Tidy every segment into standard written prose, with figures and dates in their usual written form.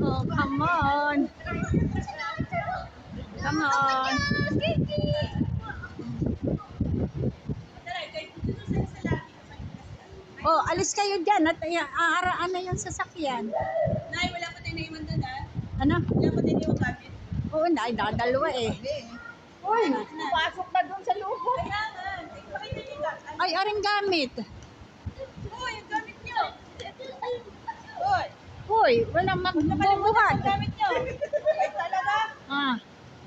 Oh, come on. Come on. Oh, alis kayo dyan at aaraan na yung sasakyan. Nay, wala ko tayo naiwan doon, ha? Ano? Wala ko tayo naiwan gamit. Oo, dadalawa eh. Uy, pumasok na doon sa loob. Kaya nga. Pakita niyo gamit. Ay, aring gamit. Uy, yung gamit niyo. Uy. Uy, walang magbubuhat. Yung gamit niyo. Ay, talaga? Ah.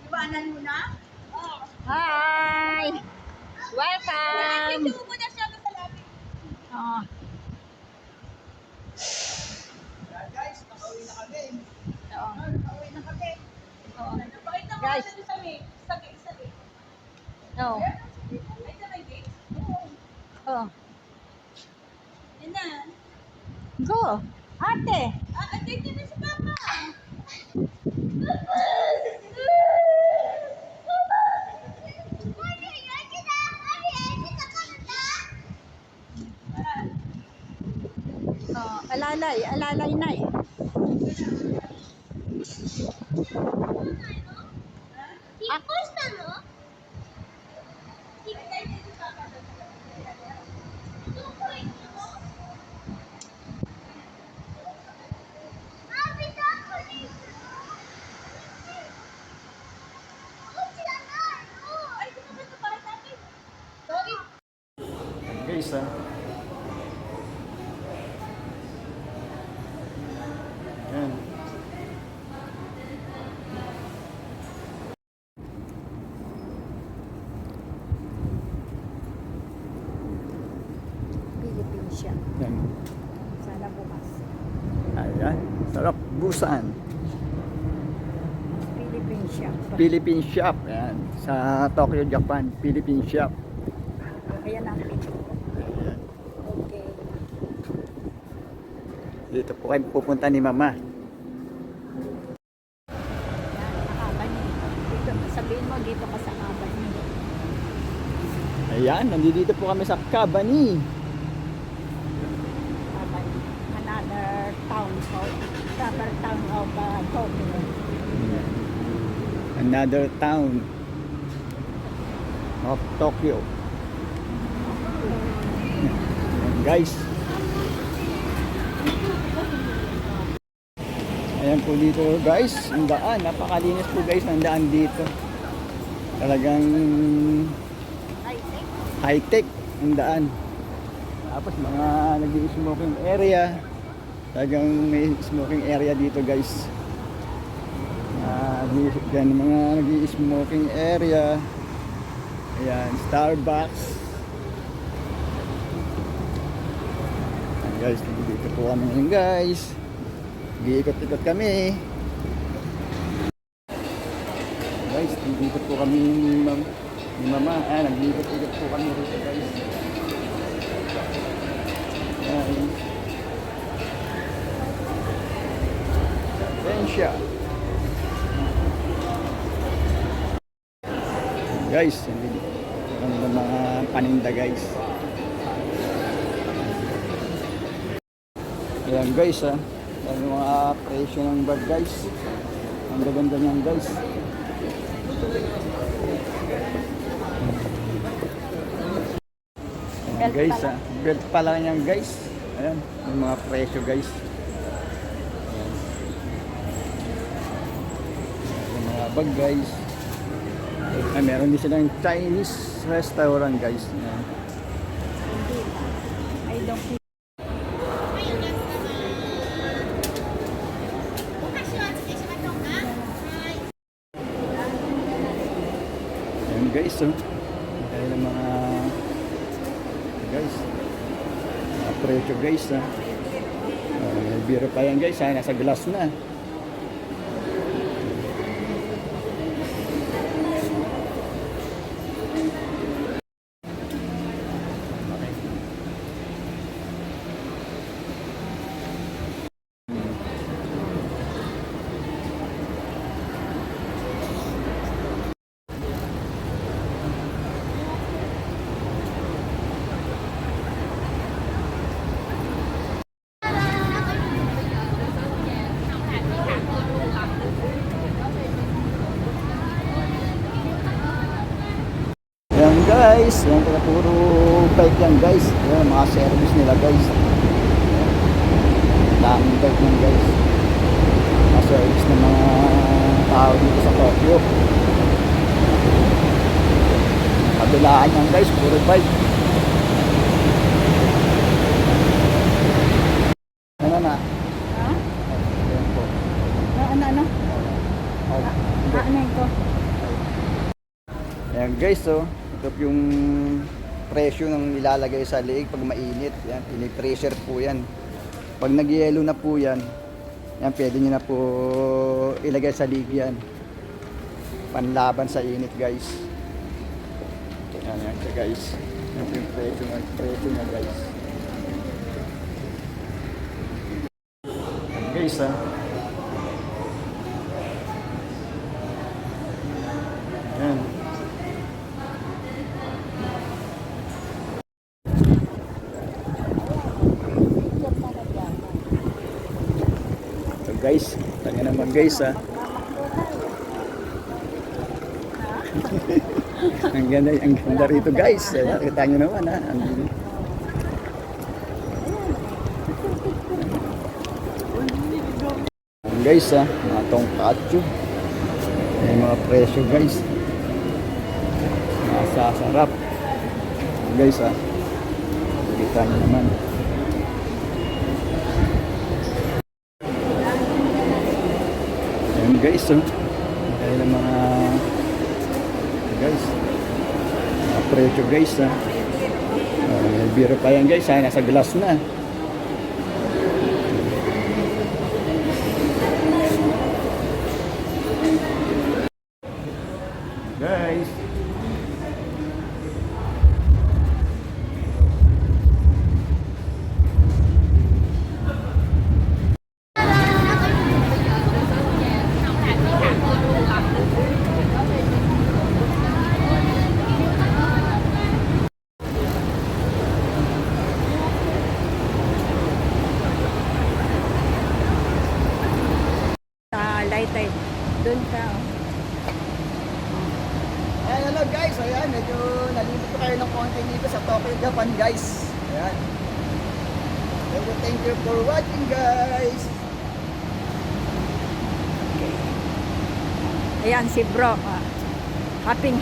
Iwanan mo na? Oo. Hi! Welcome! Ito mo na siya sa labi. Oh. Guys, nakauwi na kami. Oh. Nakauwi na kami. Oh. Pakita mo Guys. na sa gate. Sa gate. Oh. Ay, sa may gate? Oo. Oh. Yan na. Go! Ate! Date na si Papa. Oh, alalay na eh. Guys, ha? Yan. Philippine siya. Yan. Sana bukas. Ayan. Sarap busan. Philippine siya. Philippine shop. Ayan. Sa Tokyo, Japan. Philippine shop. Ayan ang pito. Ayan. Okay. Dito po kayo pupunta ni Mama. Yan, nakabani. Dito, sabihin mo dito ka sa kabani. Ayan. Nandito po kami sa Kabani. Kabani. Another town of Tokyo. Another town of Tokyo. Ayan, guys. Ayan po dito guys, ang daan, napakalinis po guys ang daan dito. Talagang high-tech ang daan. Tapos mga nag-i-smoking area. Talagang may smoking area dito guys. Yan, mga nag-i-smoking area. Ayan, Starbucks. Ayan guys, dito po kami ngayon guys. Giikot-ikot kami. Guys, dito po kami ni Mama. Ayan, nag-iikot-ikot po kami rito guys. Ayan. Atensya. Guys, ang mga paninda guys. Ayan guys ha. Ayan yung mga presyo ng bag guys. Ang gaganda niyan guys. Ayan guys ha. Belt pala niyan guys. Ayan yung mga presyo guys. Ayan. Yung mga bag guys. Ay, meron din silang Chinese restaurant guys. Ayan. I don't think. Ayan guys, oh. Kaya ng mga guys. Mga presyo guys, ha. May biro pa yan guys, ha. Nasa glass na. guys. Yan, puro bike yan guys. Yan, mga service nila guys. Daming bike yan guys. Mga service ng mga tao dito sa Tokyo. Kabilaan yan guys, puro bike. Ano na? Ha? Yan po. Ano? Ano ito? Ayan guys, so ito po yung presyo ng nilalagay sa liig pag mainit. Yan, pini-pressure po yan. Pag nag-yelo na po yan, yan pwede nyo na po ilagay sa liig yan. Panlaban sa init guys. Yan siya guys. Yan po yung presyo na guys. Yan guys ha. Yan. So guys, tanya naman guys ha. ang ganda rito guys. Ayan, kita nyo naman ha. Ayan guys ha, mga tongkatsu. Ayan mga presyo guys. Masasarap. Ayan guys ha. Kita nyo naman. Ayan guys oh. Ayan ang mga guys. Mga presyo guys ha. May biro pa yan guys ha. Nasa glass na. Guys. Sa Leyte. Doon ka. Ayan, hello guys. Ayan, medyo nalilito kayo ng konti dito sa Tokyo, Japan guys. Ayan. Thank you for watching guys. Ayan si bro. Happy.